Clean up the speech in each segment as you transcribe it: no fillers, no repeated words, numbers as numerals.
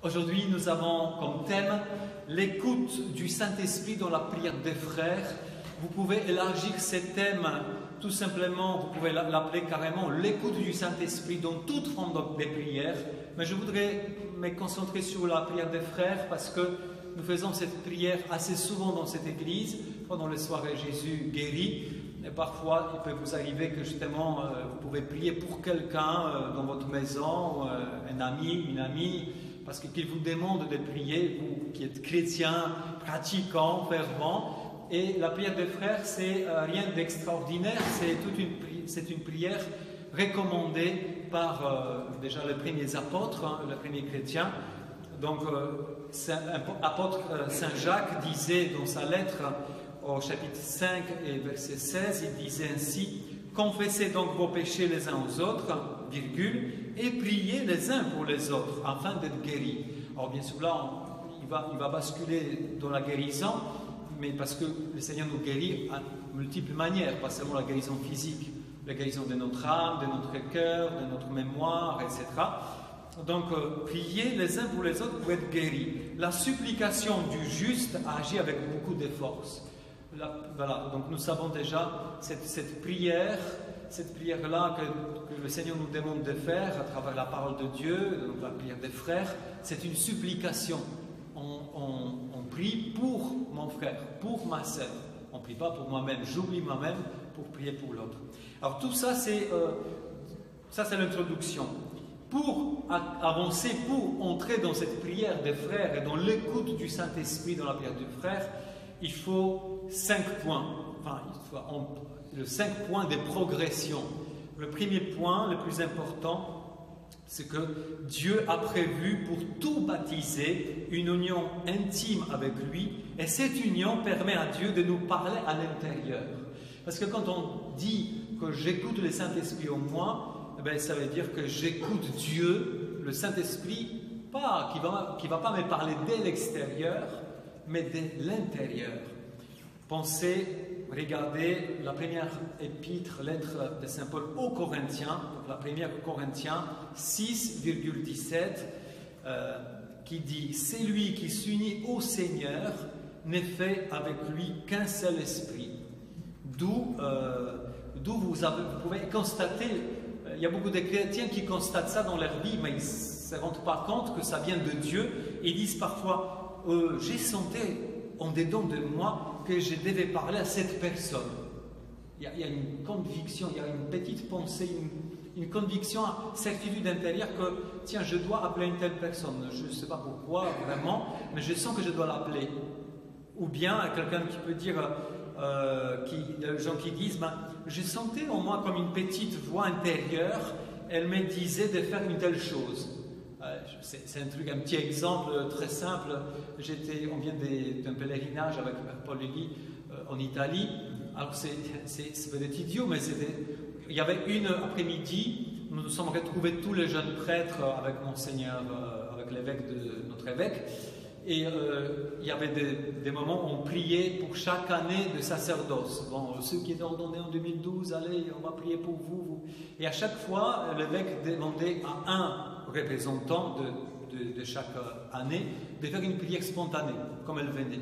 Aujourd'hui, nous avons comme thème l'écoute du Saint-Esprit dans la prière des frères. Vous pouvez élargir ces thèmes, tout simplement, vous pouvez l'appeler carrément l'écoute du Saint-Esprit dans toute forme de prière. Mais je voudrais me concentrer sur la prière des frères parce que nous faisons cette prière assez souvent dans cette église. Pendant les soirées, Jésus guérit. Et parfois, il peut vous arriver que justement, vous pouvez prier pour quelqu'un dans votre maison, un ami, une amie, parce qu'il vous demande de prier, vous qui êtes chrétien, pratiquant, fervent. Et la prière des frères, c'est rien d'extraordinaire, c'est une prière recommandée par déjà les premiers apôtres, les premiers chrétiens. Donc, l'apôtre Saint Jacques disait dans sa lettre au chapitre 5 et verset 16, il disait ainsi: « Confessez donc vos péchés les uns aux autres, virgule, et priez les uns pour les autres, afin d'être guéris. » Alors bien sûr, là, il va basculer dans la guérison, mais parce que le Seigneur nous guérit à multiples manières, pas seulement la guérison physique, la guérison de notre âme, de notre cœur, de notre mémoire, etc. Donc, priez les uns pour les autres pour être guéris. La supplication du juste agit avec beaucoup de force. Voilà, donc nous savons déjà cette prière-là que le Seigneur nous demande de faire à travers la parole de Dieu, donc la prière des frères, c'est une supplication. On prie pour mon frère, pour ma sœur. On ne prie pas pour moi-même, j'oublie moi-même pour prier pour l'autre. Alors tout ça, c'est l'introduction. Pour avancer, pour entrer dans cette prière des frères et dans l'écoute du Saint-Esprit dans la prière des frères, il faut 5 points. Enfin, le 5 points de progression. Le premier point, le plus important, c'est que Dieu a prévu pour tout baptiser une union intime avec lui, et cette union permet à Dieu de nous parler à l'intérieur. Parce que quand on dit que j'écoute le Saint-Esprit en moi, eh bien, ça veut dire que j'écoute Dieu, le Saint-Esprit, qui va pas me parler de l'extérieur, mais de l'intérieur. Pensez, regardez la première épître, lettre de Saint Paul aux Corinthiens, la première Corinthiens 6,17, qui dit: « C'est lui qui s'unit au Seigneur, n'est fait avec lui qu'un seul esprit. » D'où vous pouvez constater, il y a beaucoup de chrétiens qui constatent ça dans leur vie, mais ils ne se rendent pas compte que ça vient de Dieu. Ils disent parfois: j'ai senti en dedans de moi que je devais parler à cette personne. Il y a une conviction, il y a une petite pensée, une conviction, une certitude intérieure que, tiens, je dois appeler une telle personne. Je ne sais pas pourquoi vraiment, mais je sens que je dois l'appeler. Ou bien quelqu'un qui peut dire, les gens qui disent, je sentais en moi comme une petite voix intérieure, elle me disait de faire une telle chose. C'est un petit exemple très simple. On vient d'un pèlerinage avec Paul Lely en Italie. Alors c'est peut-être idiot, mais il y avait une après-midi, nous nous sommes retrouvés tous les jeunes prêtres avec Monseigneur, avec l'évêque notre évêque. Et il y avait des moments où on priait pour chaque année de sacerdoce. Bon, ceux qui étaient ordonnés en 2012, allez, on va prier pour vous. Et à chaque fois, l'évêque demandait à un représentant de chaque année de faire une prière spontanée, comme elle venait.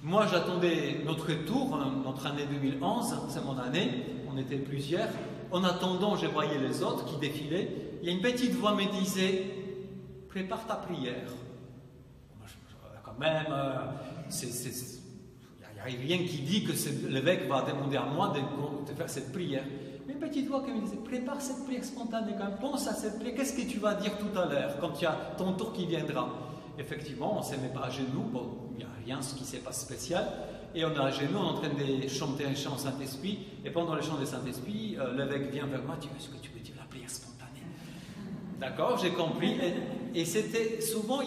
Moi, j'attendais notre tour, notre année 2011, c'est mon année, on était plusieurs. En attendant, je voyais les autres qui défilaient. Il y a une petite voix me disait: « Prépare ta prière. » Quand même, il n'y a rien qui dit que l'évêque va demander à moi de faire cette prière. Mais une petite voix qui me disait: prépare cette prière spontanée, quand même, pense à cette prière, qu'est-ce que tu vas dire tout à l'heure, quand il y a ton tour qui viendra. Effectivement, on ne se met pas à genoux, bon, il n'y a rien ce qui s'est pas spécial, et on est à genoux, on est en train de chanter un chant au Saint-Esprit, et pendant le chant du Saint-Esprit, l'évêque vient vers moi, dit: est-ce que tu peux dire la prière spontanée? D'accord, j'ai compris, et c'était souvent,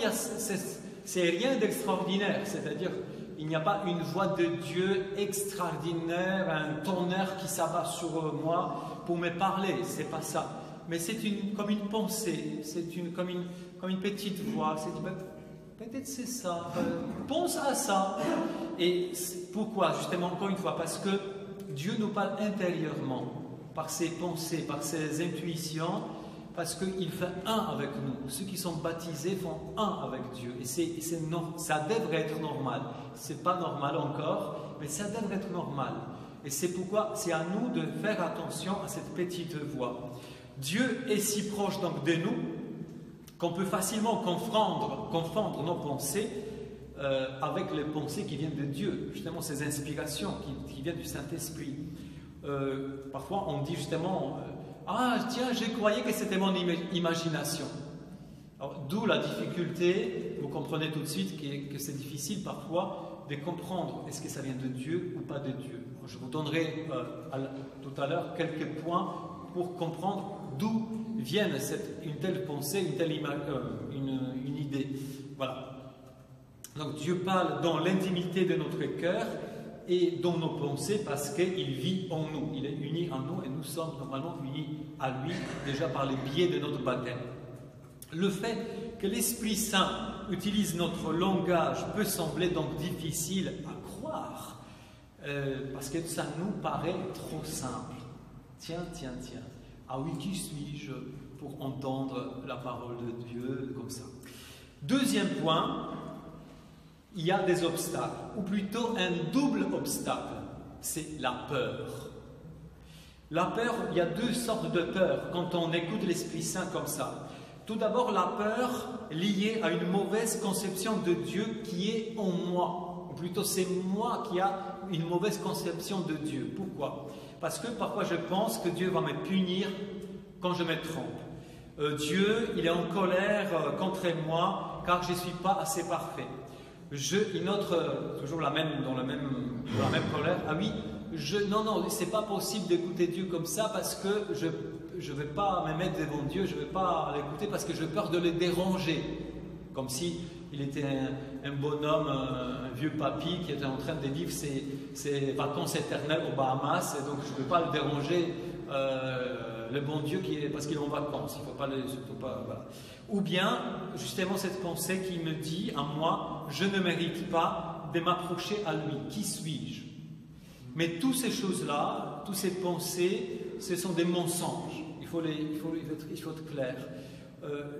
c'est rien d'extraordinaire, c'est-à-dire il n'y a pas une voix de Dieu extraordinaire, un tonnerre qui s'abat sur moi pour me parler, c'est pas ça. Mais c'est comme une pensée, comme une petite voix. Peut-être c'est ça, pense à ça. Et pourquoi? Justement, encore une fois, parce que Dieu nous parle intérieurement, par ses pensées, par ses intuitions, parce qu'il fait un avec nous. Ceux qui sont baptisés font un avec Dieu. Et ça devrait être normal. Ce n'est pas normal encore, mais ça devrait être normal. Et c'est pourquoi c'est à nous de faire attention à cette petite voix. Dieu est si proche donc de nous qu'on peut facilement confondre nos pensées avec les pensées qui viennent de Dieu, justement ces inspirations qui viennent du Saint-Esprit. Parfois on dit justement ah tiens, je croyais que c'était mon imagination. D'où la difficulté, vous comprenez tout de suite que c'est difficile parfois de comprendre est-ce que ça vient de Dieu ou pas de Dieu. Je vous donnerai tout à l'heure quelques points pour comprendre d'où viennent une telle pensée, une telle une idée. Voilà. Donc Dieu parle dans l'intimité de notre cœur et dans nos pensées parce qu'il vit en nous. Il est uni en nous et nous sommes normalement unis à lui déjà par les biais de notre baptême. Le fait que l'Esprit Saint utilise notre langage peut sembler donc difficile à croire parce que ça nous paraît trop simple. Tiens. Ah oui, qui suis-je pour entendre la parole de Dieu comme ça? Deuxième point, il y a des obstacles, ou plutôt un double obstacle, c'est la peur. La peur, il y a deux sortes de peur quand on écoute l'Esprit Saint comme ça. Tout d'abord, la peur liée à une mauvaise conception de Dieu qui est en moi. Ou plutôt, c'est moi qui a une mauvaise conception de Dieu. Pourquoi? Parce que parfois je pense que Dieu va me punir quand je me trompe. Dieu, il est en colère contre moi car je ne suis pas assez parfait. Toujours dans la même colère, ah oui, non, c'est pas possible d'écouter Dieu comme ça parce que je ne vais pas me mettre devant Dieu, je ne vais pas l'écouter parce que j'ai peur de le déranger. Comme si il était un bonhomme, un vieux papy qui était en train de vivre ses vacances éternelles aux Bahamas, et donc je ne peux pas le déranger, le bon Dieu, parce qu'il est en vacances, il ne faut pas surtout pas. Voilà. Ou bien, justement, cette pensée qui me dit à moi, je ne mérite pas de m'approcher à lui, qui suis-je? Mais toutes ces choses-là, toutes ces pensées, ce sont des mensonges, il faut être clair.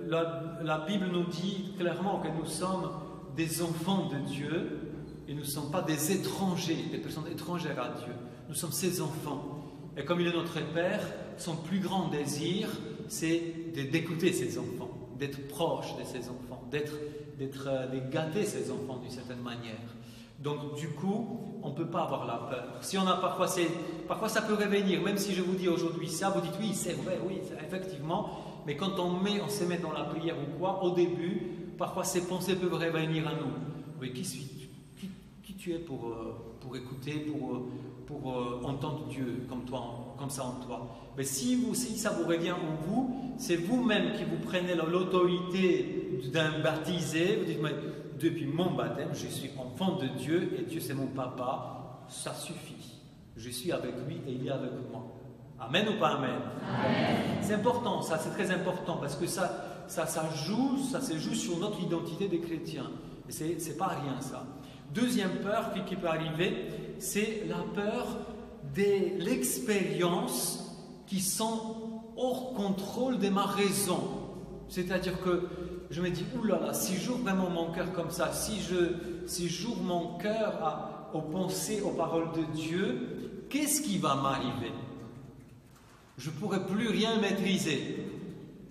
La Bible nous dit clairement que nous sommes des enfants de Dieu et nous ne sommes pas des étrangers, des personnes étrangères à Dieu. Nous sommes ses enfants. Et comme il est notre Père, son plus grand désir, c'est d'écouter ses enfants, d'être proche de ses enfants, de gâter ses enfants d'une certaine manière. Donc du coup, on ne peut pas avoir la peur. Si on a parfois ça peut revenir, même si je vous dis aujourd'hui ça, vous dites oui, c'est vrai, oui, effectivement. Mais quand on se met dans la prière ou quoi, au début, parfois ces pensées peuvent revenir à nous. Oui, qui suis-tu? Qui tu es pour écouter, pour entendre Dieu comme ça en toi? Mais si ça vous revient en vous, c'est vous-même qui vous prenez l'autorité d'un baptisé. Vous dites, mais depuis mon baptême, je suis enfant de Dieu et Dieu c'est mon papa. Ça suffit. Je suis avec lui et il est avec moi. Amen ou pas amen? Amen. C'est important, ça c'est très important parce que ça se joue sur notre identité de chrétiens. Et c'est pas rien ça. Deuxième peur qui peut arriver, c'est la peur de l'expérience qui sont hors contrôle de ma raison. C'est-à-dire que je me dis, oulala, si j'ouvre vraiment mon cœur comme ça, si j'ouvre mon cœur aux pensées, aux paroles de Dieu, qu'est-ce qui va m'arriver? Je ne pourrai plus rien maîtriser.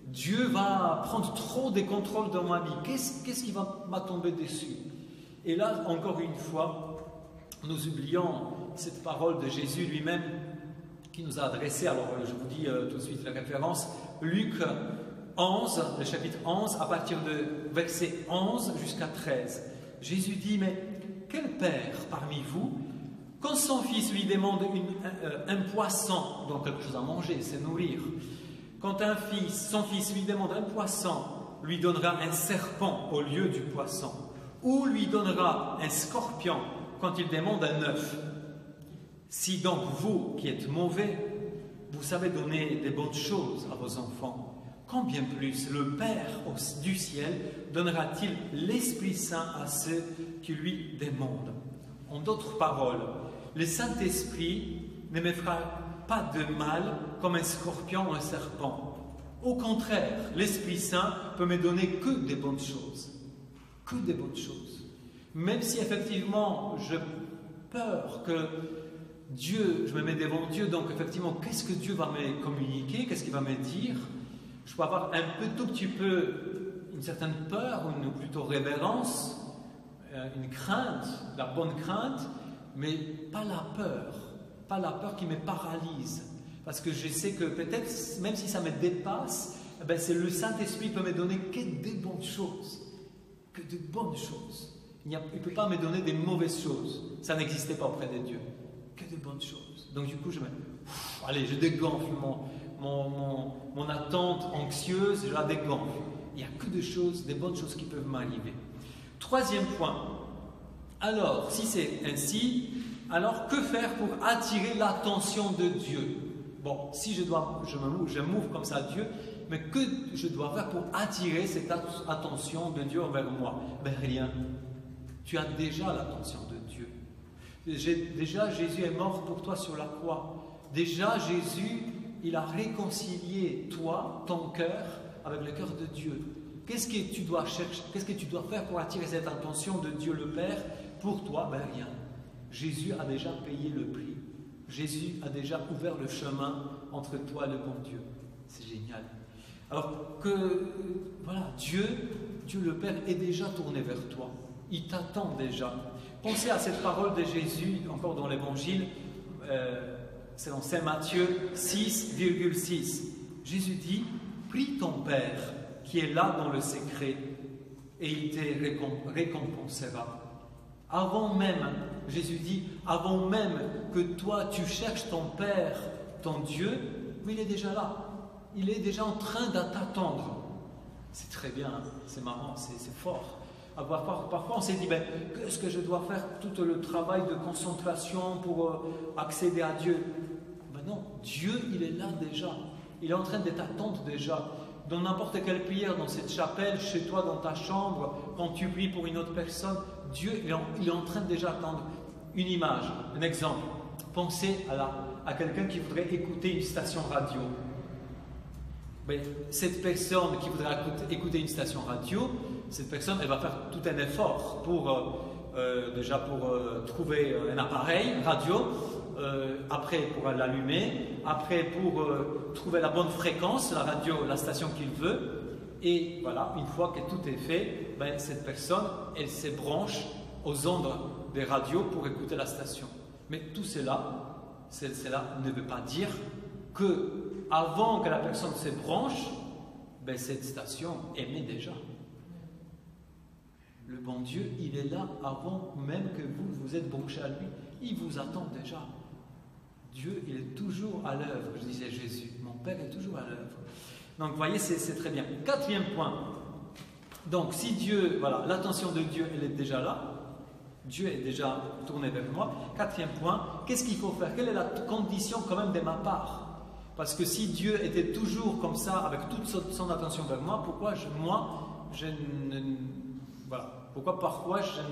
Dieu va prendre trop de contrôle dans ma vie. Qu'est-ce qui va m'tomber dessus? Et là, encore une fois, nous oublions cette parole de Jésus lui-même qui nous a adressé. Alors, je vous dis tout de suite la référence. Luc 11, le chapitre 11, à partir de verset 11 jusqu'à 13. Jésus dit, mais quel père parmi vous, quand son fils lui demande un poisson, donc quelque chose à manger, c'est nourrir, quand son fils lui demande un poisson, lui donnera un serpent au lieu du poisson, ou lui donnera un scorpion quand il demande un œuf? Si donc vous, qui êtes mauvais, vous savez donner des bonnes choses à vos enfants, combien plus le Père du ciel donnera-t-il l'Esprit Saint à ceux qui lui demandent? En d'autres paroles, le Saint-Esprit ne me fera pas de mal comme un scorpion ou un serpent. Au contraire, l'Esprit Saint peut me donner que des bonnes choses. Que des bonnes choses. Même si effectivement, j'ai peur que Dieu, je me mets devant Dieu, donc effectivement, qu'est-ce que Dieu va me communiquer, qu'est-ce qu'il va me dire? Je peux avoir un peu, tout petit peu, une certaine peur, ou plutôt révérence, une crainte, la bonne crainte, mais pas la peur qui me paralyse. Parce que je sais que peut-être, même si ça me dépasse, c'est le Saint-Esprit peut me donner que des bonnes choses. Que de bonnes choses. Il ne peut pas me donner des mauvaises choses. Ça n'existait pas auprès de Dieu. Que de bonnes choses. Donc du coup, je dégonfle mon attente anxieuse, je la dégonfle. Il n'y a que des bonnes choses qui peuvent m'arriver. Troisième point. Alors, si c'est ainsi, alors que faire pour attirer l'attention de Dieu? Bon, si je m'ouvre comme ça à Dieu, mais que je dois faire pour attirer cette attention de Dieu envers moi? Rien. Tu as déjà l'attention de Dieu. Déjà, Jésus est mort pour toi sur la croix. Déjà, Jésus, il a réconcilié toi, ton cœur, avec le cœur de Dieu. Qu'est-ce que tu dois chercher? Qu'est-ce que tu dois faire pour attirer cette attention de Dieu le Père pour toi? Rien. Jésus a déjà payé le prix. Jésus a déjà ouvert le chemin entre toi et le bon Dieu. C'est génial. Alors que, voilà, Dieu le Père est déjà tourné vers toi. Il t'attend déjà. Pensez à cette parole de Jésus, encore dans l'Évangile, c'est dans Saint Matthieu 6,6. Jésus dit, prie ton Père qui est là dans le secret et il te récompensera. Avant même, Jésus dit, avant même que toi tu cherches ton Père, ton Dieu, mais il est déjà là. Il est déjà en train de t'attendre. C'est très bien, c'est marrant, c'est fort. Parfois on s'est dit, qu'est-ce que je dois faire tout le travail de concentration pour accéder à Dieu? Non, Dieu il est là déjà. Il est en train de t'attendre déjà. Dans n'importe quelle prière, dans cette chapelle, chez toi, dans ta chambre, quand tu pries pour une autre personne, Dieu il est en train de déjà attendre. Une image, un exemple. Pensez à quelqu'un qui voudrait écouter une station radio. Cette personne qui voudrait écouter une station radio, cette personne, elle va faire tout un effort pour trouver un appareil radio, après pour l'allumer, après pour trouver la bonne fréquence, la radio, la station qu'il veut, et voilà, une fois que tout est fait, cette personne, elle se branche aux ondes des radios pour écouter la station. Mais tout cela ne veut pas dire que avant que la personne se branche, cette station aimait déjà. Le bon Dieu, il est là avant même que vous êtes branché à lui. Il vous attend déjà. Dieu, il est toujours à l'œuvre, je disais Jésus. Mon Père est toujours à l'œuvre. Donc, vous voyez, c'est très bien. Quatrième point. Donc, si Dieu, voilà, l'attention de Dieu, elle est déjà là. Dieu est déjà tourné vers moi. Quatrième point, qu'est-ce qu'il faut faire? Quelle est la condition quand même de ma part? Parce que si Dieu était toujours comme ça, avec toute son attention vers moi, pourquoi pourquoi parfois je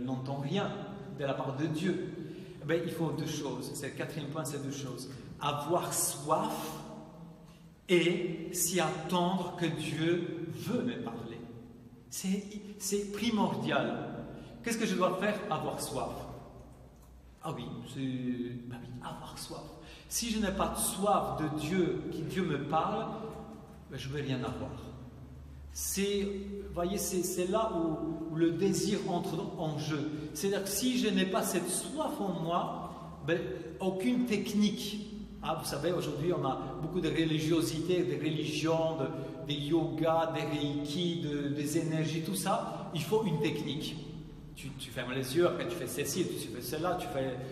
n'entends rien de la part de Dieu? Il faut deux choses. C'est le quatrième point, c'est deux choses. Avoir soif et s'y attendre que Dieu veut me parler. C'est primordial. Qu'est-ce que je dois faire? Avoir soif. Ah oui, avoir soif. Si je n'ai pas de soif de Dieu, que Dieu me parle, je ne vais rien avoir. Voyez, c'est là où le désir entre en jeu. C'est-à-dire que si je n'ai pas cette soif en moi, aucune technique. Vous savez, aujourd'hui, on a beaucoup de religiosité, des religions, des yogas, des reiki, des énergies, tout ça. Il faut une technique. Tu fermes les yeux, après tu fais ceci, tu fais cela,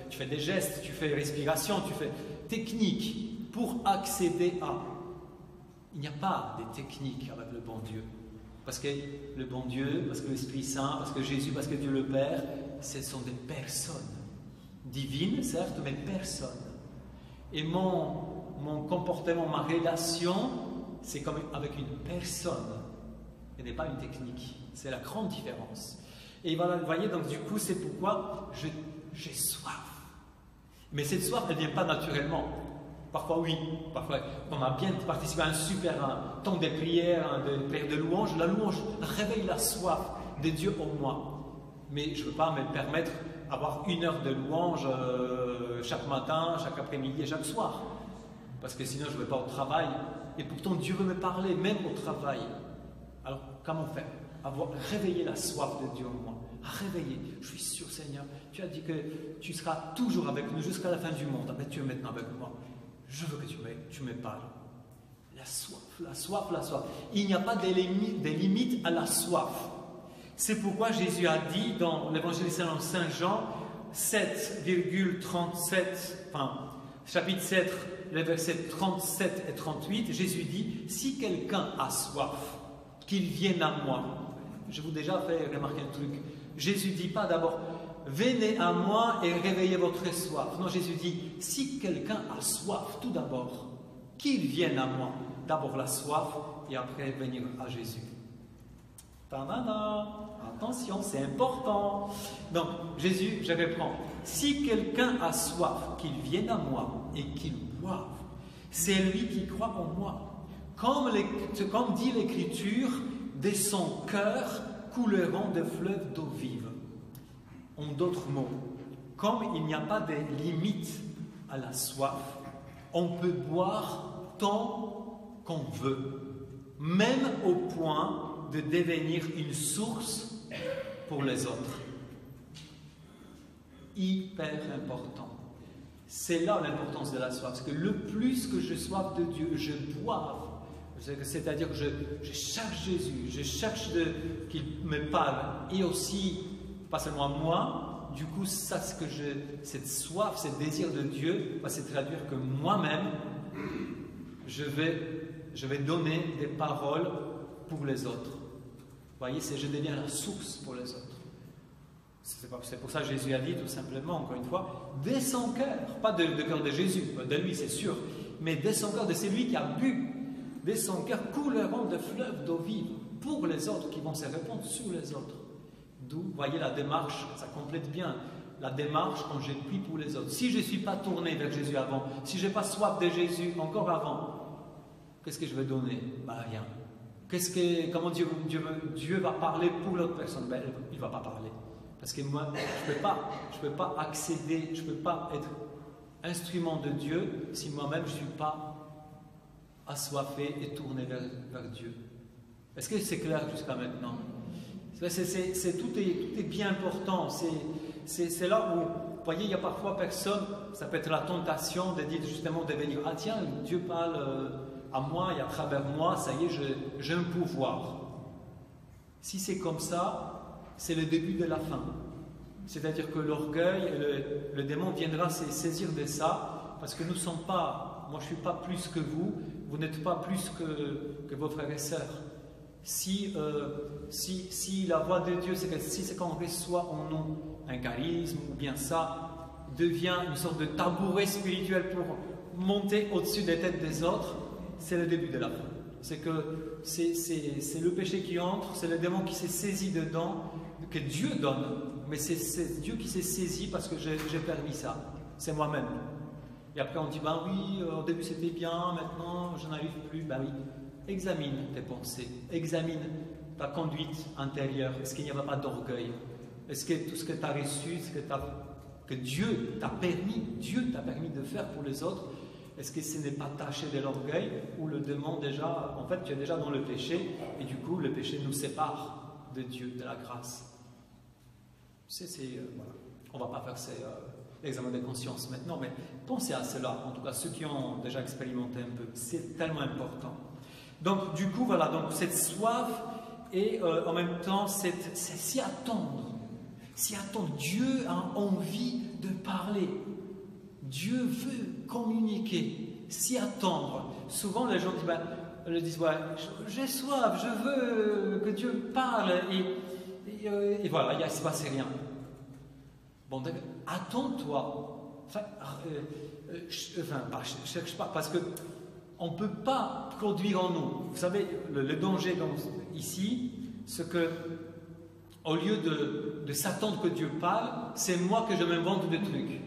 tu fais des gestes, tu fais respiration, tu fais technique pour accéder à. Il n'y a pas de technique avec le bon Dieu. Parce que le bon Dieu, parce que l'Esprit Saint, parce que Jésus, parce que Dieu le Père, ce sont des personnes. Divines, certes, mais personnes. Et mon comportement, ma relation, c'est comme avec une personne. Ce n'est pas une technique. C'est la grande différence. Et voilà, vous voyez, donc du coup, c'est pourquoi j'ai soif. Mais cette soif, elle ne vient pas naturellement. Parfois oui, parfois on a bien participé à un super temps de prière, de prière de louange. La louange réveille la soif de Dieu en moi. Mais je ne veux pas me permettre d'avoir 1 heure de louange chaque matin, chaque après-midi et chaque soir. Parce que sinon je ne vais pas au travail. Et pourtant Dieu veut me parler, même au travail. Alors comment faire? Réveiller la soif de Dieu en moi. Réveiller. Je suis sûr, Seigneur, tu as dit que tu seras toujours avec nous jusqu'à la fin du monde. Mais tu es maintenant avec moi. Je veux que tu me parles. La soif, la soif, la soif. Il n'y a pas des limites à la soif. C'est pourquoi Jésus a dit dans l'évangile selon Saint Jean 7,37, chapitre 7, les versets 37 et 38, Jésus dit, si quelqu'un a soif, qu'il vienne à moi. Je vous ai déjà fait remarquer un truc. Jésus ne dit pas d'abord, venez à moi et réveillez votre soif. Non, Jésus dit, si quelqu'un a soif, tout d'abord, qu'il vienne à moi. D'abord la soif et après venir à Jésus. Tadada! Attention, c'est important. Donc, Jésus, je reprends. Si quelqu'un a soif, qu'il vienne à moi et qu'il boive. C'est lui qui croit en moi. Comme dit l'Écriture, de son cœur couleront des fleuves d'eau vive. En d'autres mots, comme il n'y a pas de limite à la soif, on peut boire tant qu'on veut, même au point de devenir une source pour les autres. Hyper important. C'est là l'importance de la soif. Parce que le plus que je soif de Dieu, je boive. C'est-à-dire que je cherche Jésus, je cherche qu'il me parle. Et aussi, pas seulement moi, du coup, cette soif, ce désir de Dieu va se traduire que moi-même, je vais donner des paroles pour les autres. Vous voyez, je deviens la source pour les autres. C'est pour ça que Jésus a dit tout simplement, encore une fois, dès son cœur, pas de cœur de Jésus, de lui c'est sûr, mais dès son cœur, de celui qui a bu, dès son cœur couleront des fleuves d'eau vive pour les autres qui vont se répandre sur les autres. D'où, vous voyez, la démarche, ça complète bien la démarche quand je prie pour les autres. Si je ne suis pas tourné vers Jésus avant, si je n'ai pas soif de Jésus encore avant, qu'est-ce que je vais donner? Rien. Comment Dieu va parler pour l'autre personne? Il ne va pas parler. Parce que moi, je ne peux pas accéder, je ne peux pas être instrument de Dieu si moi-même je ne suis pas assoiffé et tourné vers Dieu. Est-ce que c'est clair jusqu'à maintenant? Tout est bien important. C'est là où, vous voyez, il y a parfois personne, ça peut être la tentation de dire justement de venir, ah tiens, Dieu parle à moi et à travers moi, ça y est, j'ai un pouvoir. Si c'est comme ça, c'est le début de la fin. C'est-à-dire que l'orgueil et le démon viendra se saisir de ça, parce que nous ne sommes pas, moi je ne suis pas plus que vous, vous n'êtes pas plus que vos frères et sœurs. Si la voix de Dieu, c'est qu'on reçoit en nous un charisme, ou bien ça devient une sorte de tabouret spirituel pour monter au-dessus des têtes des autres, c'est le début de la fin. C'est que c'est le péché qui entre, c'est le démon qui s'est saisi dedans, que Dieu donne, mais c'est Dieu qui s'est saisi parce que j'ai permis ça, c'est moi-même. Et après on dit, oui, au début c'était bien, maintenant je n'arrive plus, oui. Examine tes pensées, examine ta conduite intérieure, est-ce qu'il n'y a pas d'orgueil? Est-ce que tout ce que tu as reçu, que Dieu t'a permis de faire pour les autres, est-ce que ce n'est pas taché de l'orgueil ou le démon déjà, en fait tu es déjà dans le péché et du coup le péché nous sépare de Dieu, de la grâce. Voilà. On ne va pas faire l'examen de conscience maintenant, mais pensez à cela, en tout cas ceux qui ont déjà expérimenté un peu, c'est tellement important. Donc du coup voilà, donc cette soif et en même temps c'est s'y attendre. Dieu a envie de parler. Dieu veut communiquer, s'y attendre. Souvent les gens disent j'ai soif, je veux que Dieu parle et voilà, il ne se passe rien. Bon, attends-toi. Cherche pas, parce que on ne peut pas produire en nous. Vous savez, le danger ici, c'est que au lieu de s'attendre que Dieu parle, c'est moi que je m'invente des trucs.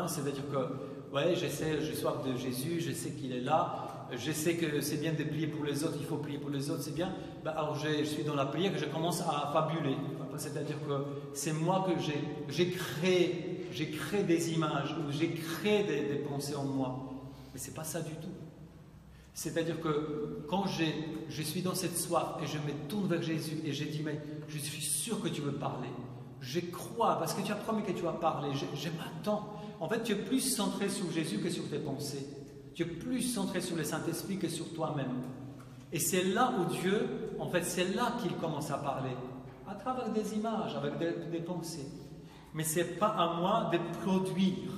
C'est-à-dire que ouais, j'ai soif de Jésus, je sais qu'il est là, je sais que c'est bien de prier pour les autres, il faut prier pour les autres, c'est bien. Ben, alors je suis dans la prière et je commence à fabuler. C'est-à-dire que c'est moi que j'ai créé des images, ou j'ai créé des pensées en moi. Mais ce n'est pas ça du tout. C'est-à-dire que quand je suis dans cette soif et je me tourne vers Jésus et je dis, mais je suis sûr que tu veux parler. Je crois, parce que tu as promis que tu vas parler. Je m'attends. En fait, tu es plus centré sur Jésus que sur tes pensées. Tu es plus centré sur le Saint-Esprit que sur toi-même. Et c'est là où Dieu, en fait, c'est là qu'il commence à parler. À travers des images, avec des pensées. Mais ce n'est pas à moi de produire.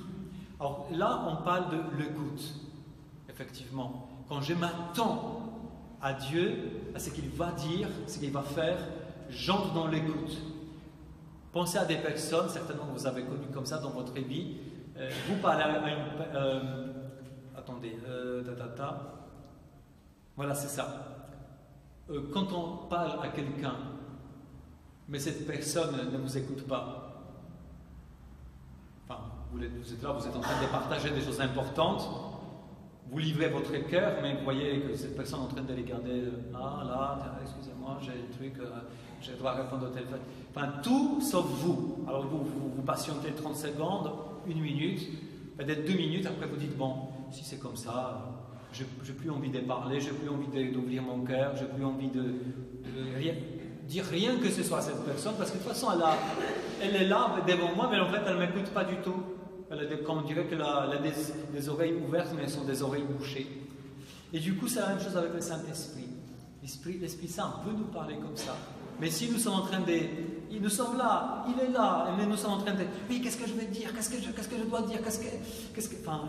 Alors là, on parle de l'écoute. Effectivement. Quand je m'attends à Dieu, à ce qu'il va dire, ce qu'il va faire, j'entre dans l'écoute. Pensez à des personnes, certainement vous avez connu comme ça dans votre vie. Vous parlez à une... attendez, voilà, c'est ça. Quand on parle à quelqu'un, mais cette personne ne vous écoute pas, enfin, vous êtes là, vous êtes en train de partager des choses importantes, vous livrez votre cœur, mais vous voyez que cette personne est en train de regarder, ah là, excusez-moi, j'ai un truc, je dois répondre au téléphone. Enfin, tout sauf vous. Alors vous patientez 30 secondes, 1 minute, peut-être 2 minutes, après vous dites, bon, si c'est comme ça, je n'ai plus envie de parler, je n'ai plus envie d'ouvrir mon cœur, je n'ai plus envie de dire rien que ce soit à cette personne, parce que de toute façon, elle est là devant moi, mais en fait, elle ne m'écoute pas du tout. Comme on dirait qu'elle a des oreilles ouvertes, mais elles sont des oreilles bouchées. Et du coup, c'est la même chose avec le Saint-Esprit. L'Esprit Saint peut nous parler comme ça. Mais si nous sommes en train de... Nous sommes là, il est là, mais nous sommes en train de... Oui, qu'est-ce que je vais dire? Qu'est-ce que je dois dire? Enfin,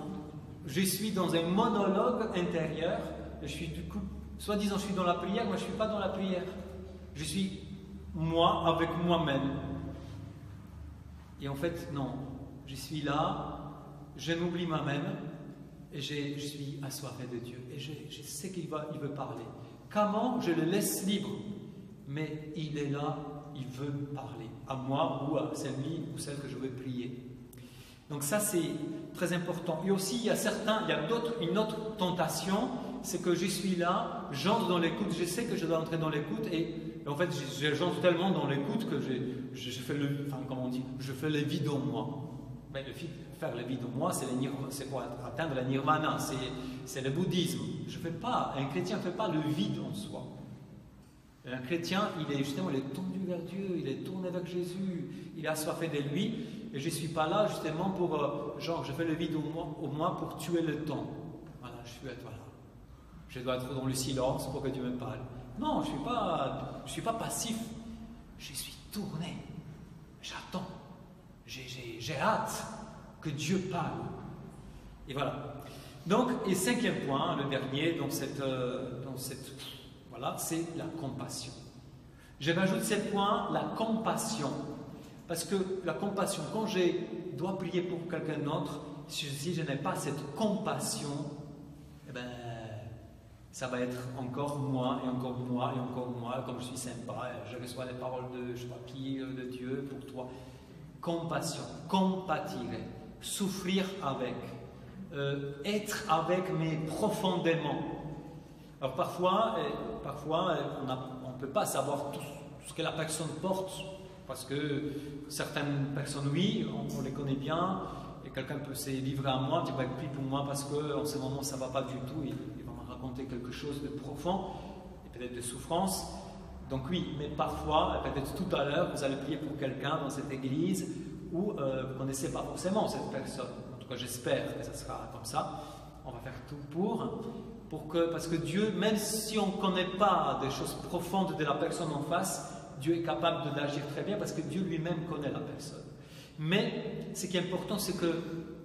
je suis dans un monologue intérieur. Je suis du coup... Soi-disant, je suis dans la prière, mais je ne suis pas dans la prière. Je suis moi avec moi-même. Et en fait, non. Je suis là, je m'oublie moi-même et je suis assoiffé de Dieu. Et je sais qu'il veut parler. Comment je le laisse libre? Mais il est là, il veut parler. À moi ou à celui ou celle que je veux prier. Donc ça, c'est très important. Et aussi, il y a une autre tentation, c'est que je suis là, j'entre dans l'écoute, je sais que je dois entrer dans l'écoute et en fait, j'entre tellement dans l'écoute que je fais je fais le vide en moi. Mais faire le vide en moi, c'est pour atteindre la nirvana, c'est le bouddhisme. Un chrétien ne fait pas le vide en soi. Un chrétien, il est tendu vers Dieu, il est tourné vers Jésus, il est assoiffé de lui, et je ne suis pas là justement pour, je fais le vide au moi pour tuer le temps. Voilà, je dois être dans le silence pour que Dieu me parle. Non, je ne suis pas passif, je suis tourné, j'attends. J'ai hâte que Dieu parle. Et voilà. Donc, et 5e point, le dernier, voilà, c'est la compassion. Je rajoute 7 points, la compassion. Parce que la compassion, quand je dois prier pour quelqu'un d'autre, si je n'ai pas cette compassion, eh ben, ça va être encore moi, et encore moi, et encore moi, comme je suis sympa, je reçois les paroles de, je sais pas qui, de Dieu pour toi. Compassion, compatir, souffrir avec, être avec, mais profondément. Alors parfois on ne peut pas savoir tout ce que la personne porte, parce que certaines personnes, oui, on les connaît bien, et quelqu'un peut se livrer à moi, dire, prie pour moi parce qu'en ce moment ça ne va pas du tout, il va me raconter quelque chose de profond, et peut-être de souffrance. Donc oui, mais parfois, peut-être tout à l'heure, vous allez prier pour quelqu'un dans cette église où vous ne connaissez pas forcément cette personne. En tout cas, j'espère que ça sera comme ça. On va faire tout parce que Dieu, même si on ne connaît pas des choses profondes de la personne en face, Dieu est capable d'agir très bien parce que Dieu lui-même connaît la personne. Mais ce qui est important, c'est que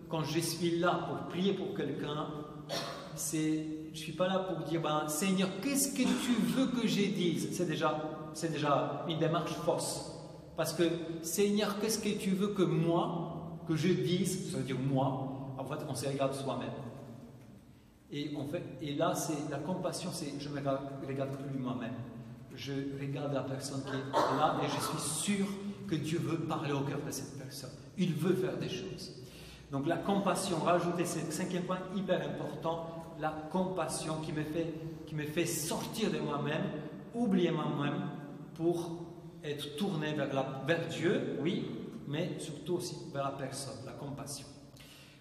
quand je suis là pour prier pour quelqu'un, je ne suis pas là pour dire Seigneur, qu'est-ce que tu veux que je dise? C'est déjà une démarche fausse. Parce que Seigneur, qu'est-ce que tu veux que je dise? Ça veut dire moi. En fait, on se regarde soi-même. Et là, c'est la compassion, je ne me regarde plus moi-même. Je regarde la personne qui est là et je suis sûr que Dieu veut parler au cœur de cette personne. Il veut faire des choses. Donc la compassion, rajoutez ce cinquième point hyper important, la compassion qui me fait sortir de moi-même, oublier moi-même pour être tourné vers Dieu, oui, mais surtout aussi vers la personne, la compassion.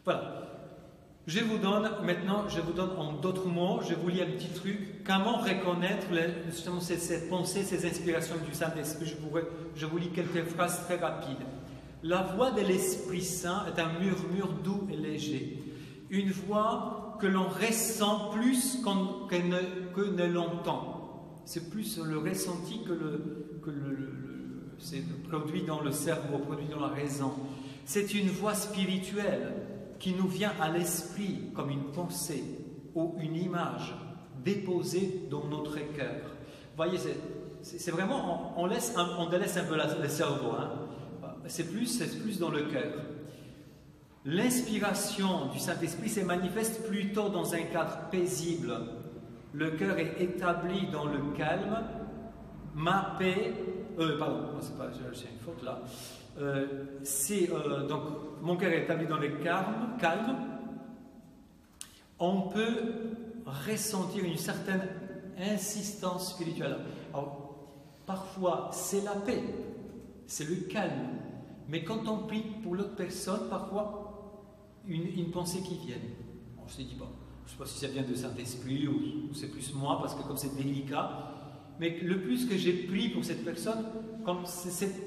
Voilà. Je vous donne en d'autres mots, je vous lis un petit truc, comment reconnaître justement ces pensées, ces inspirations du Saint-Esprit. Je vous lis quelques phrases très rapides. La voix de l'Esprit Saint est un murmure doux et léger, une voix que l'on ressent plus que ne l'entend. C'est plus le ressenti que c'est produit dans le cerveau, produit dans la raison. C'est une voix spirituelle qui nous vient à l'esprit comme une pensée ou une image déposée dans notre cœur. Vous voyez, c'est vraiment, on délaisse un peu le cerveau, hein. C'est plus dans le cœur. L'inspiration du Saint-Esprit se manifeste plutôt dans un cadre paisible. Le cœur est établi dans le calme. Ma paix, j'ai une faute là. Donc, mon cœur est établi dans le calme. On peut ressentir une certaine insistance spirituelle. Alors, parfois, c'est la paix, c'est le calme. Mais quand on prie pour l'autre personne, parfois, une pensée qui vient. On se dit, bon, je ne sais pas si ça vient de Saint-Esprit ou c'est plus moi, parce que comme c'est délicat. Mais le plus que j'ai prié pour cette personne,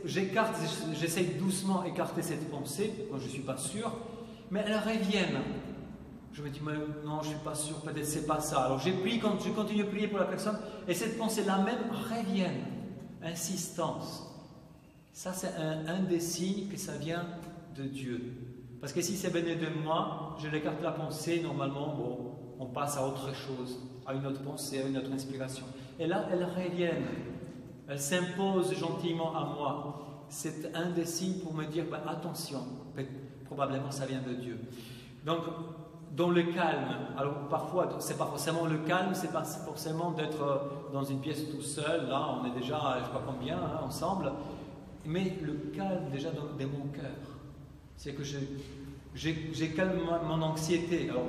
j'essaie doucement d'écarter cette pensée, quand je ne suis pas sûr, mais elles reviennent. Je me dis, mais non, je ne suis pas sûr, peut-être c'est pas ça. Alors je continue à prier pour la personne, et cette pensée-là même revient. Insistance. Ça, c'est un des signes que ça vient de Dieu. Parce que si c'est venu de moi, je l'écarte la pensée, normalement, bon, on passe à autre chose, à une autre pensée, à une autre inspiration. Et là, elles reviennent, elles s'imposent gentiment à moi. C'est un des signes pour me dire, ben, attention, probablement ça vient de Dieu. Donc, dans le calme, alors parfois, c'est pas forcément le calme, c'est pas forcément d'être dans une pièce tout seul, là, on est déjà, je ne sais pas combien, hein, ensemble, mais le calme déjà de mon cœur. C'est que j'ai calme mon anxiété. Alors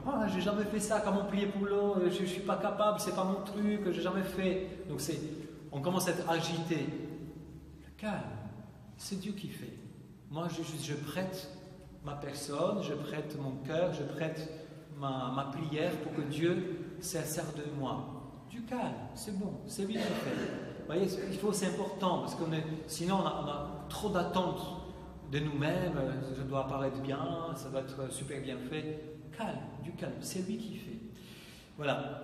là, j'ai jamais fait ça, comment prier pour l'autre, je ne suis pas capable, c'est pas mon truc, j'ai jamais fait. Donc on commence à être agité. Le calme, c'est Dieu qui fait. Moi, je prête ma personne, je prête mon cœur, je prête ma prière pour que Dieu se serve de moi. Du calme, c'est bon, c'est lui qui fait. Vous voyez, c'est important, parce sinon on a trop d'attentes de nous-mêmes, je dois apparaître bien, ça doit être super bien fait. Calme, du calme, c'est lui qui fait. Voilà.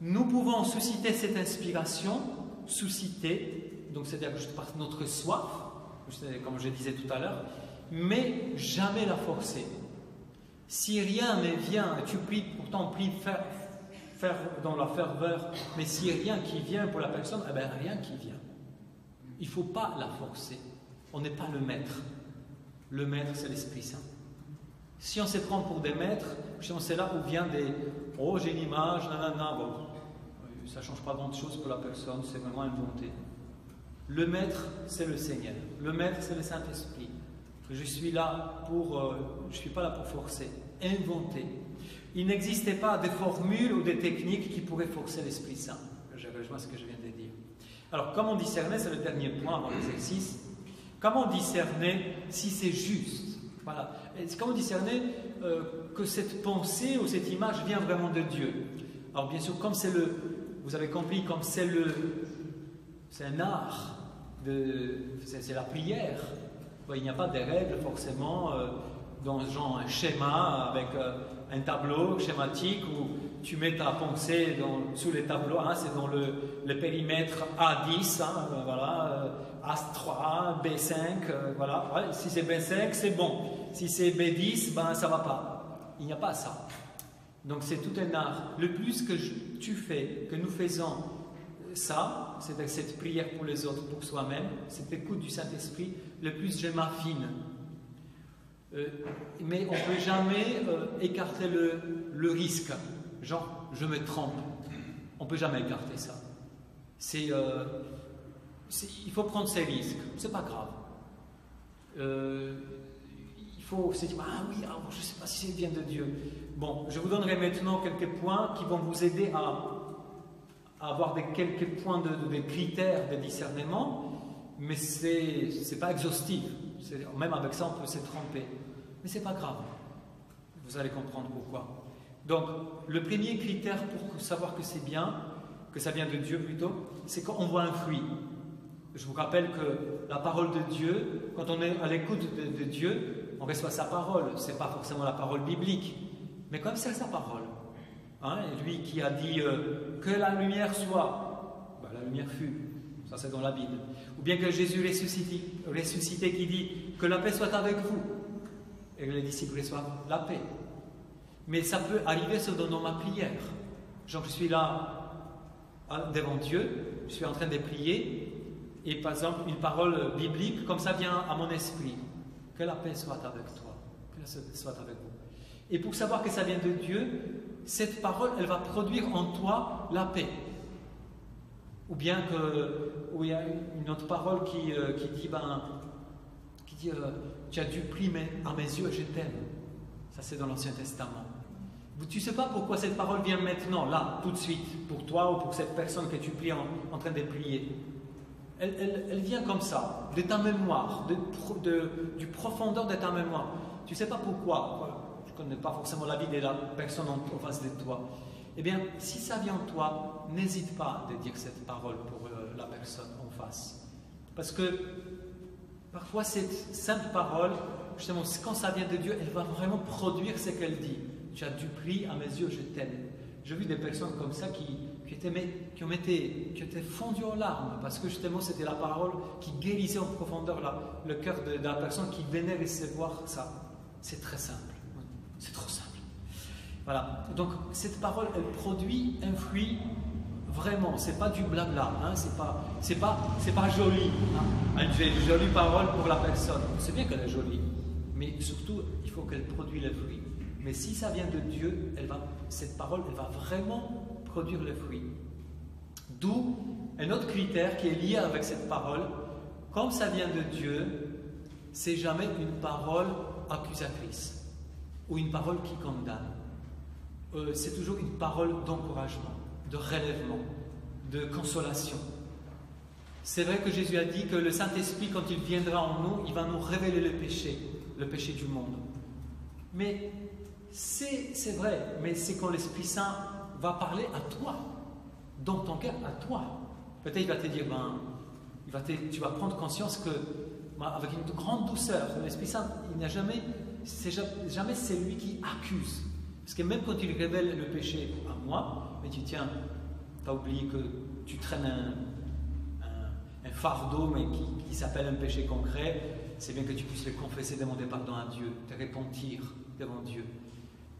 Nous pouvons susciter cette inspiration, donc c'est-à-dire juste par notre soif, comme je disais tout à l'heure, mais jamais la forcer. Si rien ne vient, tu pries, pourtant on prie faire dans la ferveur, mais si rien qui vient pour la personne, eh bien rien qui vient. Il ne faut pas la forcer. On n'est pas le maître. Le maître, c'est l'Esprit Saint. Si on se prend pour des maîtres, c'est là où vient des « oh, j'ai une image, nanana », bon, ça ne change pas grand-chose pour la personne, c'est vraiment inventé. Le maître, c'est le Seigneur. Le maître, c'est le Saint-Esprit. Je suis là je ne suis pas là pour forcer, inventer. Il n'existait pas de formules ou de techniques qui pourraient forcer l'Esprit Saint. Je rejoins ce que je viens de dire. Alors, comment discerner, c'est le dernier point avant l'exercice. Comment discerner si c'est juste? Voilà. Comment discerner que cette pensée ou cette image vient vraiment de Dieu? Alors, bien sûr, comme vous avez compris, comme c'est un art, c'est la prière. Il n'y a pas de règles forcément dans un schéma avec un tableau schématique où tu mets ta pensée sous les tableaux, hein, c'est dans le périmètre A10, hein, voilà, A3, B5, voilà. Ouais, si c'est B5, c'est bon. Si c'est B10, ben ça ne va pas. Il n'y a pas ça. Donc c'est tout un art. Le plus que que nous faisons ça, c'est cette prière pour les autres, pour soi-même, cette écoute du Saint-Esprit, le plus je m'affine. Mais on ne peut jamais écarter le risque. Genre, je me trompe. On ne peut jamais écarter ça. Il faut prendre ses risques. C'est pas grave. Il faut se dire, ah oui, alors, je ne sais pas si ça vient de Dieu. Bon, je vous donnerai maintenant quelques points qui vont vous aider à avoir quelques points de critères de discernement, mais ce n'est pas exhaustif. Même avec ça, on peut se tromper. Mais ce n'est pas grave. Vous allez comprendre pourquoi. Donc, le premier critère pour savoir que c'est bien, que ça vient de Dieu plutôt, c'est qu'on voit un fruit. Je vous rappelle que la parole de Dieu, quand on est à l'écoute de Dieu, on reçoit sa parole. Ce n'est pas forcément la parole biblique, mais comme c'est sa parole. Hein, et lui qui a dit que la lumière soit, ben, la lumière fut. Ça c'est dans la Bible. Ou bien que Jésus ressuscité qui dit que la paix soit avec vous. Et que les disciples reçoivent la paix. Mais ça peut arriver seulement dans ma prière. Genre je suis là devant Dieu, je suis en train de prier, et par exemple une parole biblique, comme ça vient à mon esprit. Que la paix soit avec toi, que la paix soit avec vous. Et pour savoir que ça vient de Dieu, cette parole, elle va produire en toi la paix. Ou bien il y a une autre parole qui dit, tu as du prix à mes yeux, je t'aime. Ça c'est dans l'Ancien Testament. Tu ne sais pas pourquoi cette parole vient maintenant, là, tout de suite, pour toi ou pour cette personne que tu pries en train de prier. Elle vient comme ça, de ta mémoire, du profondeur de ta mémoire. Tu ne sais pas pourquoi. Je ne connais pas forcément la vie de la personne en face de toi. Eh bien, si ça vient de toi, n'hésite pas à dire cette parole pour la personne en face. Parce que parfois, cette simple parole, justement, quand ça vient de Dieu, elle va vraiment produire ce qu'elle dit. Tu as du prix à mes yeux, je t'aime. J'ai vu des personnes comme ça qui étaient fondues en larmes parce que justement c'était la parole qui guérissait en profondeur le cœur de la personne qui venait recevoir ça. C'est très simple. C'est trop simple. Voilà. Donc cette parole, elle produit un fruit vraiment. C'est pas du blabla. Hein, c'est pas joli. Hein. Une jolie parole pour la personne. C'est bien qu'elle est jolie, mais surtout il faut qu'elle produise le fruit. Mais si ça vient de Dieu, cette parole, elle va vraiment produire le fruit. D'où un autre critère qui est lié avec cette parole. Comme ça vient de Dieu, c'est jamais une parole accusatrice ou une parole qui condamne. C'est toujours une parole d'encouragement, de relèvement, de consolation. C'est vrai que Jésus a dit que le Saint-Esprit, quand il viendra en nous, il va nous révéler le péché du monde. Mais c'est vrai, mais c'est quand l'Esprit Saint va parler à toi, dans ton cœur, à toi. Peut-être il va te dire, tu vas prendre conscience que, avec une grande douceur, l'Esprit Saint, c'est jamais celui qui accuse. Parce que même quand il révèle le péché à moi, mais tu as oublié que tu traînes un fardeau, mais qui s'appelle un péché concret, c'est bien que tu puisses le confesser, demander pardon à Dieu, te repentir devant Dieu.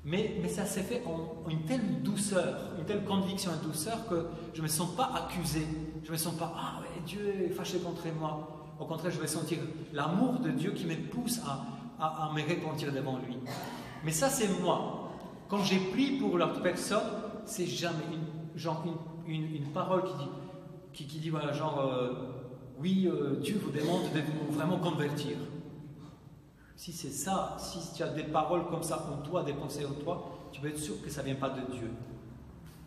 Mais ça s'est fait en une telle douceur, une telle conviction et douceur que je ne me sens pas accusé. Je ne me sens pas, ah ouais, Dieu est fâché contre moi. Au contraire, je vais sentir l'amour de Dieu qui me pousse à me repentir devant lui. Mais ça, c'est moi. Quand j'ai prié pour l'autre personne, c'est jamais une parole qui dit voilà, oui, Dieu vous demande de vous vraiment convertir. Si c'est ça, si tu as des paroles comme ça en toi, des pensées en toi, tu peux être sûr que ça ne vient pas de Dieu.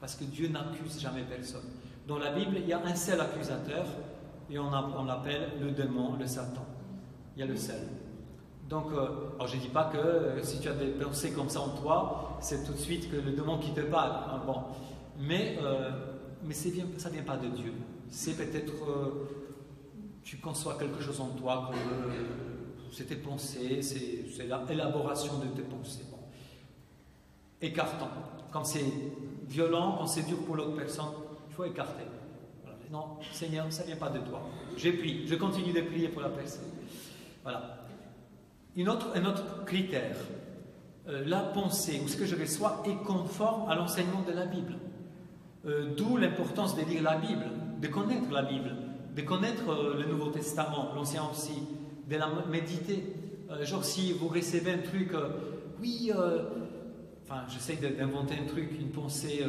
Parce que Dieu n'accuse jamais personne. Dans la Bible, il y a un seul accusateur et on l'appelle le démon, le Satan. Il y a le seul. Donc, alors je ne dis pas que si tu as des pensées comme ça en toi, c'est tout de suite que le démon qui te parle. Hein, bon. Mais ça ne vient pas de Dieu. C'est peut-être tu conçois quelque chose en toi que c'est tes pensées, c'est l'élaboration de tes pensées. Bon. Écartons. Quand c'est violent, quand c'est dur pour l'autre personne, il faut écarter. Voilà. Non, Seigneur, ça ne vient pas de toi. J'ai prié, je continue de prier pour la personne. Voilà. Un autre critère, la pensée ou ce que je reçois est conforme à l'enseignement de la Bible. D'où l'importance de lire la Bible, de connaître la Bible, de connaître le Nouveau Testament, l'Ancien aussi, de la méditer. Genre si vous recevez un truc, j'essaie d'inventer un truc, une pensée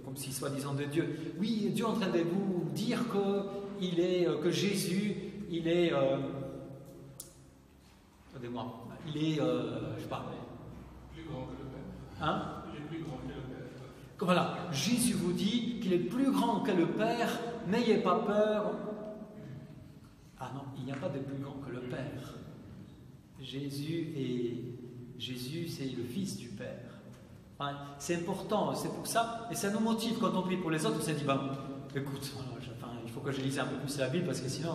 comme si soi-disant de Dieu. Oui, Dieu est en train de vous dire que Jésus, il est... près de moi. Il est, je sais pas. Plus grand que le Père. Hein? Il est plus grand que le Père. Voilà, Jésus vous dit qu'il est plus grand que le Père, n'ayez pas peur. Ah non, il n'y a pas de plus grand que le Père. Jésus, c'est le Fils du Père. Enfin, c'est important, c'est pour ça, et ça nous motive quand on prie pour les autres, on s'est dit, écoute, il faut que je lise un peu plus la Bible, parce que sinon,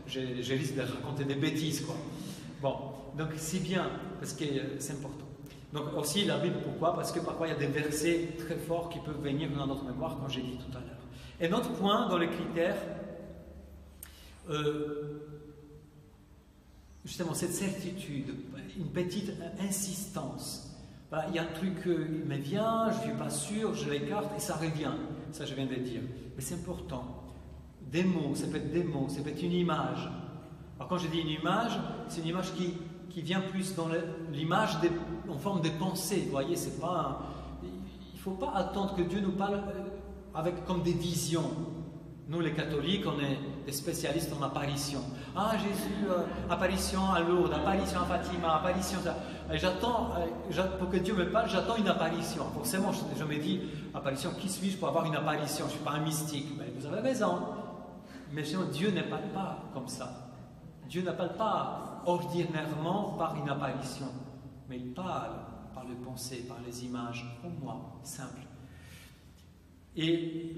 je risque de raconter des bêtises, quoi. Bon, donc c'est bien, parce que c'est important. Donc aussi la Bible, pourquoi? Parce que parfois il y a des versets très forts qui peuvent venir dans notre mémoire, comme j'ai dit tout à l'heure. Et notre point dans les critères, justement cette certitude, une petite insistance. Voilà, il y a un truc qui me vient, je ne suis pas sûr, je l'écarte et ça revient. Ça je viens de dire. Mais c'est important. Des mots, ça peut être des mots, ça peut être une image. Alors quand je dis une image, c'est une image qui vient plus dans l'image en forme de pensée. Vous voyez, c'est pas il ne faut pas attendre que Dieu nous parle avec comme des visions. Nous, les catholiques, on est des spécialistes en apparition. Ah, Jésus, apparition à Lourdes, apparition à Fatima, apparition... J'attends, pour que Dieu me parle, j'attends une apparition. Forcément, je me dis, apparition, qui suis-je pour avoir une apparition? Je ne suis pas un mystique. Mais vous avez raison. Mais sinon, Dieu ne parle pas comme ça. Dieu ne parle pas ordinairement par une apparition. Mais il parle par les pensées, par les images, comme moi, simple. Et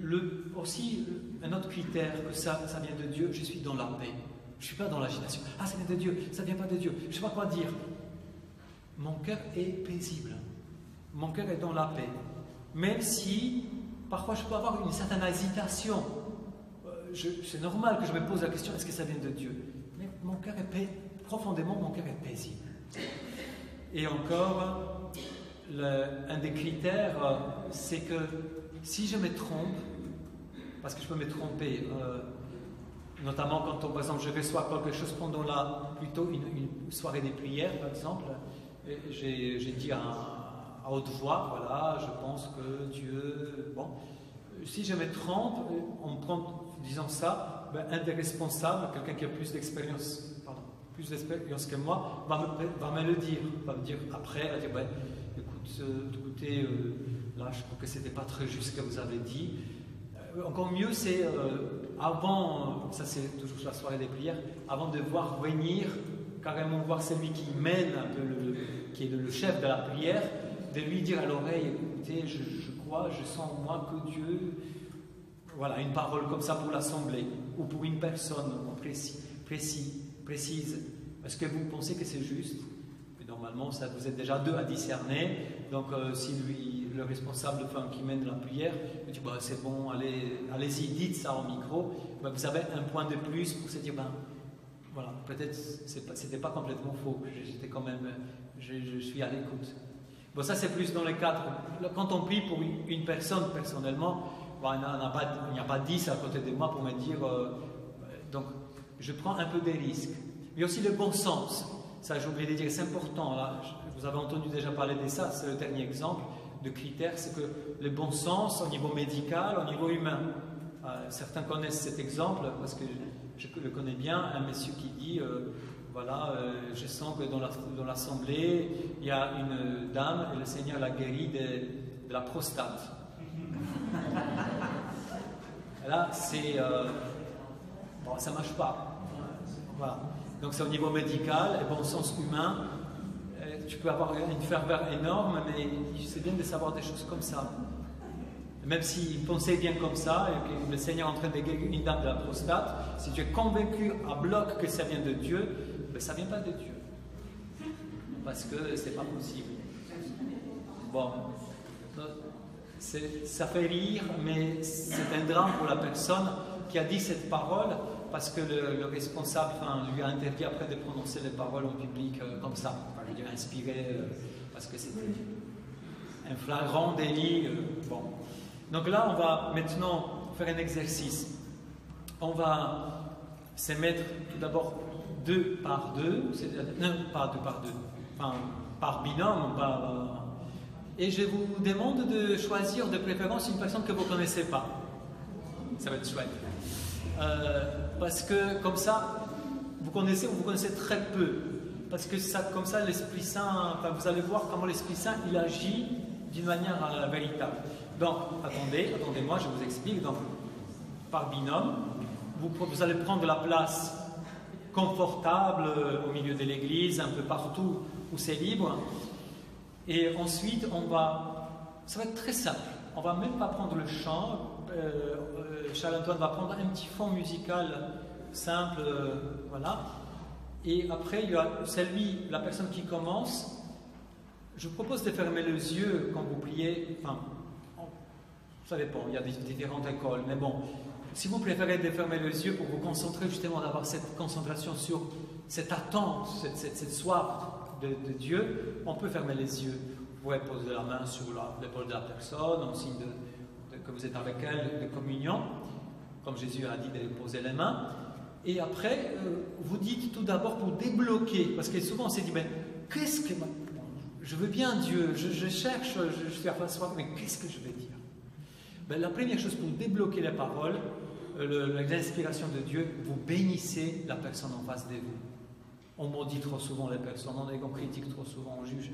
aussi, un autre critère, que ça vient de Dieu, je suis dans la paix. Je ne suis pas dans l'agitation. Ah, ça vient de Dieu, ça ne vient pas de Dieu. Je ne sais pas quoi dire. Mon cœur est paisible. Mon cœur est dans la paix. Même si, parfois, je peux avoir une certaine hésitation. C'est normal que je me pose la question, est-ce que ça vient de Dieu? Mais mon cœur est profondément, mon cœur est paisible. Et encore, un des critères, c'est que si je me trompe, parce que je peux me tromper, notamment quand, par exemple, je reçois quelque chose pendant plutôt une soirée des prières, par exemple, j'ai dit à haute voix, voilà, je pense que Dieu... Bon, si je me trompe, disant ça, un des responsables, quelqu'un qui a plus d'expérience que moi, va me le dire, va me dire après, va dire, écoutez, là je crois que ce n'était pas très juste ce que vous avez dit. Encore mieux, c'est avant, ça c'est toujours la soirée des prières, avant de voir venir, carrément voir celui qui mène un peu, qui est le chef de la prière, de lui dire à l'oreille, écoutez, je crois, je sens en moi que Dieu, voilà, une parole comme ça pour l'assemblée, ou pour une personne précise. Est-ce que vous pensez que c'est juste? Et normalement, ça, vous êtes déjà deux à discerner. Donc, si le responsable qui mène la prière, dit c'est bon, allez-y, dites ça au micro, vous avez un point de plus pour se dire voilà, peut-être c'était pas complètement faux. J'étais quand même, je suis à l'écoute. Bon, ça c'est plus dans le cadre. Quand on prie pour une personne personnellement, il n'y a pas 10 à côté de moi pour me dire. Donc, je prends un peu des risques. Mais aussi le bon sens. Ça, j'ai oublié de dire, c'est important. Là, vous avez entendu déjà parler de ça, c'est le dernier exemple de critère, c'est que le bon sens au niveau médical, au niveau humain. Certains connaissent cet exemple parce que je le connais bien, un monsieur qui dit, je sens que dans l'assemblée, il y a une dame et le Seigneur l'a guérie de la prostate. Là, c'est... ça ne marche pas. Voilà. Donc c'est au niveau médical et bon sens humain. Tu peux avoir une ferveur énorme, mais c'est bien de savoir des choses comme ça. Même s'il pensait bien comme ça, et que le Seigneur est en train de guérir une dame de la prostate, si tu es convaincu à bloc que ça vient de Dieu, ça ne vient pas de Dieu. Parce que ce n'est pas possible. Bon, ça fait rire, mais c'est un drame pour la personne qui a dit cette parole, parce que le responsable lui a interdit après de prononcer les paroles en public comme ça. Je veux dire inspiré, parce que c'était un flagrant délit. Bon. Donc là, on va maintenant faire un exercice. On va se mettre tout d'abord 2 par 2, non, pas 2 par 2, enfin, par binôme, et je vous demande de choisir de préférence une personne que vous ne connaissez pas. Ça va être chouette. Parce que comme ça, vous connaissez ou vous connaissez très peu. parce que ça, comme ça, l'Esprit Saint, enfin, vous allez voir comment l'Esprit Saint, il agit d'une manière véritable. Donc, attendez-moi, je vous explique. Donc, par binôme, vous allez prendre la place confortable au milieu de l'église, un peu partout où c'est libre. Et ensuite, ça va être très simple. On ne va même pas prendre le chant. Charles-Antoine va prendre un petit fond musical simple, voilà. Et après, c'est lui, la personne qui commence. Je vous propose de fermer les yeux quand vous priez. Enfin, ça dépend, il y a différentes écoles, mais bon, si vous préférez de fermer les yeux pour vous concentrer, justement, d'avoir cette concentration sur cette attente, cette soif de Dieu, on peut fermer les yeux. Vous pouvez poser la main sur l'épaule de la personne, en signe que vous êtes avec elle de communion, comme Jésus a dit de poser les mains. Et après, vous dites tout d'abord pour débloquer, parce que souvent on s'est dit, mais qu'est-ce que... Je veux bien Dieu, je cherche, je suis à face mais qu'est-ce que je vais dire? Ben, la première chose pour débloquer les paroles, l'inspiration de Dieu, vous bénissez la personne en face de vous. On maudit trop souvent les personnes, on critique trop souvent, on juge.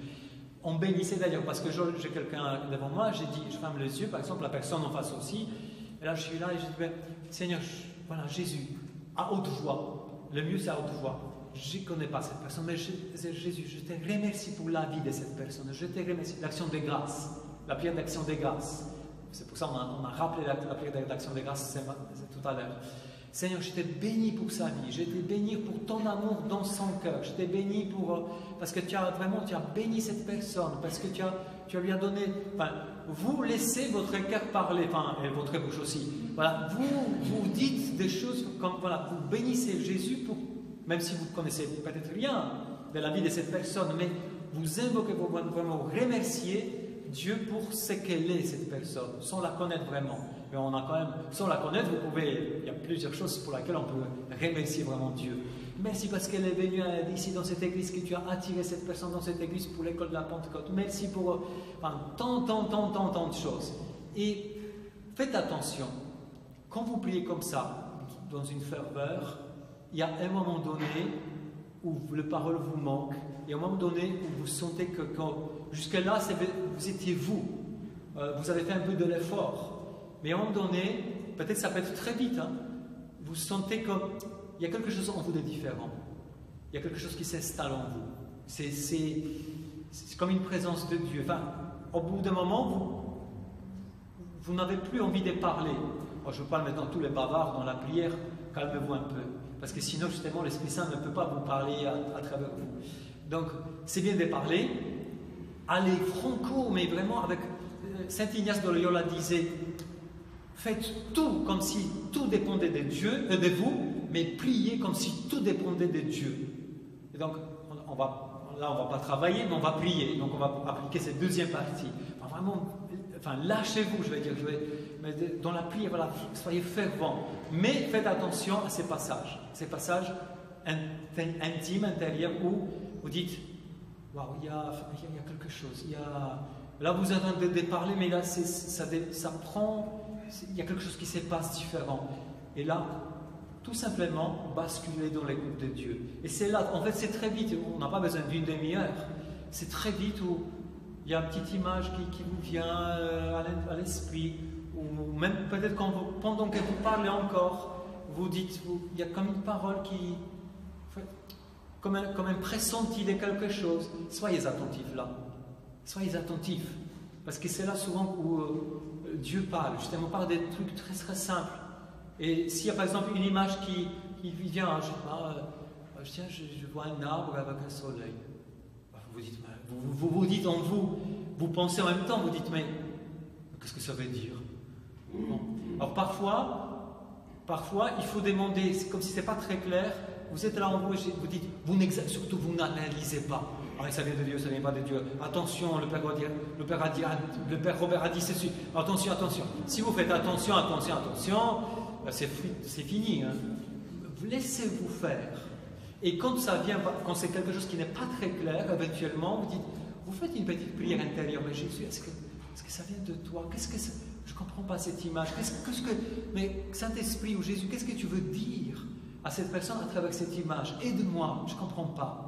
On bénissait d'ailleurs, parce que j'ai quelqu'un devant moi, j'ai dit, je ferme les yeux, par exemple, la personne en face aussi, et là je suis là et je dis, ben, Seigneur, voilà, Jésus, à haute voix, le mieux c'est à haute voix. Je ne connais pas cette personne, mais Jésus, je te remercie pour la vie de cette personne. Je te remercie. L'action de grâce, la prière d'action de grâce. C'est pour ça qu'on a rappelé la prière d'action de grâce tout à l'heure. Seigneur, je t'ai béni pour sa vie. Je t'ai béni pour ton amour dans son cœur. Je t'ai béni parce que tu as béni cette personne, parce que tu lui as donné. Enfin, vous laissez votre cœur parler, enfin, et votre bouche aussi. Voilà, vous dites des choses comme voilà, vous bénissez Jésus pour. Même si vous ne connaissez peut-être rien de la vie de cette personne, mais vous invoquez pour vraiment remercier Dieu pour ce qu'elle est, cette personne, sans la connaître vraiment. Mais on a quand même, sans la connaître, il y a plusieurs choses pour lesquelles on peut remercier vraiment Dieu. Merci parce qu'elle est venue ici dans cette église, que tu as attiré cette personne dans cette église pour l'école de la Pentecôte. Merci pour tant de choses. Et faites attention, quand vous priez comme ça, dans une ferveur, il y a un moment donné où les paroles vous manquent, et un moment donné où vous sentez que jusque-là, vous étiez vous. Vous avez fait un peu de l'effort. Mais à un moment donné, peut-être ça peut être très vite, hein, vous sentez qu'il y a quelque chose en vous de différent. Il y a quelque chose qui s'installe en vous. C'est comme une présence de Dieu. Enfin, au bout d'un moment, vous n'avez plus envie de parler. Moi, je parle maintenant tous les bavards dans la prière, calmez-vous un peu. Parce que sinon, justement, l'Esprit Saint ne peut pas vous parler à travers vous. Donc, c'est bien de parler. Allez franco, mais vraiment avec... Saint Ignace de Loyola disait, faites tout comme si tout dépendait de Dieu, de vous, mais priez comme si tout dépendait de Dieu. Et donc, on va pas travailler, mais on va prier. Donc, on va appliquer cette deuxième partie. Enfin, lâchez-vous, je vais dire. Mais dans la prière, voilà, soyez fervents. Mais faites attention à ces passages intimes, intérieurs, où vous dites, waouh, il y a quelque chose. Là, vous êtes en train de parler, mais là, ça prend, il y a quelque chose qui se passe différent. Et là, tout simplement, basculer dans l'écoute de Dieu. Et c'est là, en fait, c'est très vite, on n'a pas besoin d'une demi-heure. C'est très vite où il y a une petite image qui vous vient à l'esprit, ou même peut-être pendant que vous parlez encore, vous dites, il y a comme une parole qui, comme un pressenti de quelque chose. Soyez attentifs là. Soyez attentifs. Parce que c'est là souvent où Dieu parle, justement, par des trucs très très simples. Et s'il y a par exemple une image qui vient, je ne sais pas, je vois un arbre avec un soleil. Vous dites en vous pensez en même temps, vous dites, mais qu'est-ce que ça veut dire? Bon. Alors parfois, il faut demander, c'est comme si ce n'est pas très clair, vous êtes là en vous et vous dites, surtout vous n'analysez pas. Ah, ça vient de Dieu, ça ne vient pas de Dieu. Attention, le Père Robert a dit ceci. Attention. Si vous faites attention, c'est fini. Hein. Laissez-vous faire. Et quand ça vient, quand c'est quelque chose qui n'est pas très clair, éventuellement, vous faites une petite prière intérieure. Mais Jésus, est-ce que ça vient de toi? Je ne comprends pas cette image. Mais Saint-Esprit ou Jésus, qu'est-ce que tu veux dire à cette personne à travers cette image? Aide-moi, je ne comprends pas.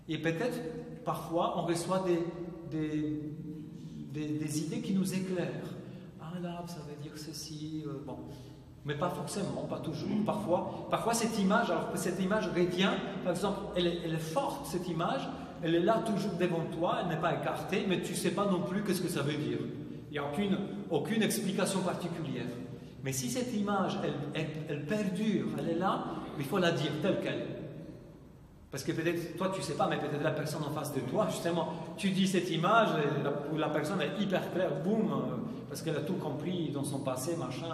Et peut-être, parfois, on reçoit des idées qui nous éclairent. Ah là, ça veut dire ceci, bon. Mais pas forcément, pas toujours. Parfois cette image, alors que cette image revient, par exemple, elle est forte, cette image, elle est là toujours devant toi, elle n'est pas écartée, mais tu ne sais pas non plus qu'est-ce que ça veut dire. Il n'y a aucune explication particulière. Mais si cette image, elle perdure, elle est là, il faut la dire telle qu'elle. Parce que peut-être, toi tu ne sais pas, mais peut-être la personne en face de toi, justement, tu dis cette image, où la personne est hyper claire, boum, parce qu'elle a tout compris dans son passé, machin.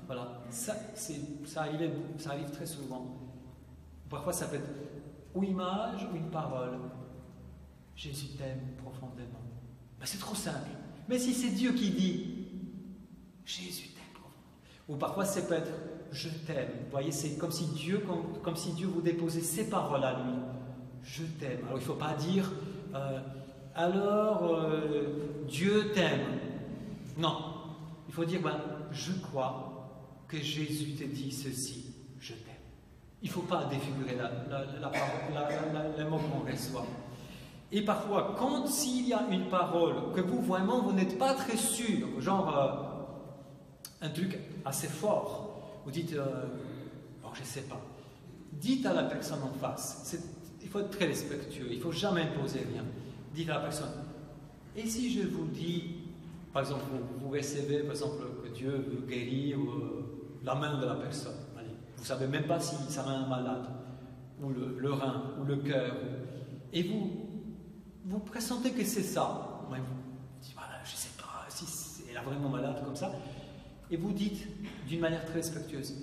Voilà, ça arrive très souvent. Parfois ça peut être ou image ou une parole. Jésus t'aime profondément. Ben, c'est trop simple. Mais si c'est Dieu qui dit Jésus t'aime profondément. Ou parfois ça peut être je t'aime. Vous voyez, c'est comme si Dieu vous déposait ses paroles à lui. Je t'aime. Alors il ne faut pas dire Dieu t'aime. Non. Il faut dire je crois que Jésus te dit ceci, je t'aime. Il ne faut pas défigurer les mots qu'on reçoit. Et parfois, s'il y a une parole que vous n'êtes pas très sûr, genre un truc assez fort, vous dites, bon, je ne sais pas. Dites à la personne en face, il faut être très respectueux, il ne faut jamais imposer rien. Dites à la personne, et si je vous dis, par exemple, vous recevez, par exemple, que Dieu veut guérir la main de la personne. Allez, vous ne savez même pas si sa main est malade, ou le rein, ou le cœur. Et vous pressentez que c'est ça. Mais vous dites, voilà, je ne sais pas si elle est vraiment malade comme ça. Et vous dites d'une manière très respectueuse,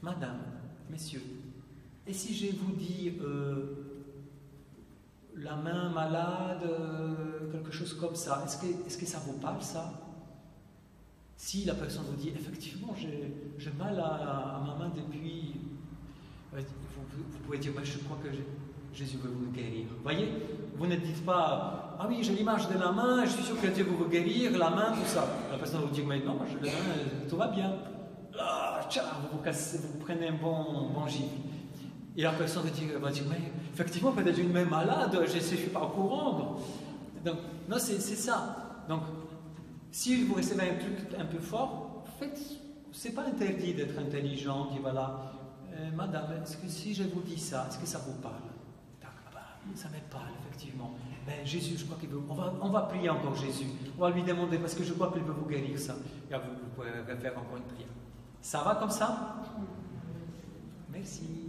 Madame, Messieurs, et si je vous dis la main malade, quelque chose comme ça, est-ce que ça vous parle, ça? Si la personne vous dit, effectivement, j'ai mal à ma main depuis... Vous pouvez dire, je crois que Jésus veut vous guérir. Vous voyez, vous ne dites pas, ah oui, j'ai l'image de la main, je suis sûr que Dieu veut vous guérir, la main, tout ça. La personne va vous dire, mais non, tout va bien. Ah, tcha, vous prenez un bon gifle. Et la personne va dire, mais effectivement, peut-être une main malade, je ne suis pas au courant. Donc, non, c'est ça. Donc, si vous recevez un truc un peu fort, en fait, ce n'est pas interdit d'être intelligent, dit voilà, Madame, est-ce que si je vous dis ça, est-ce que ça vous parle? Ça me parle, effectivement. Mais Jésus, je crois qu'il veut. On va prier encore Jésus. On va lui demander, parce que je crois qu'il veut vous guérir ça. Et vous pouvez faire encore une prière. Ça va comme ça? Merci.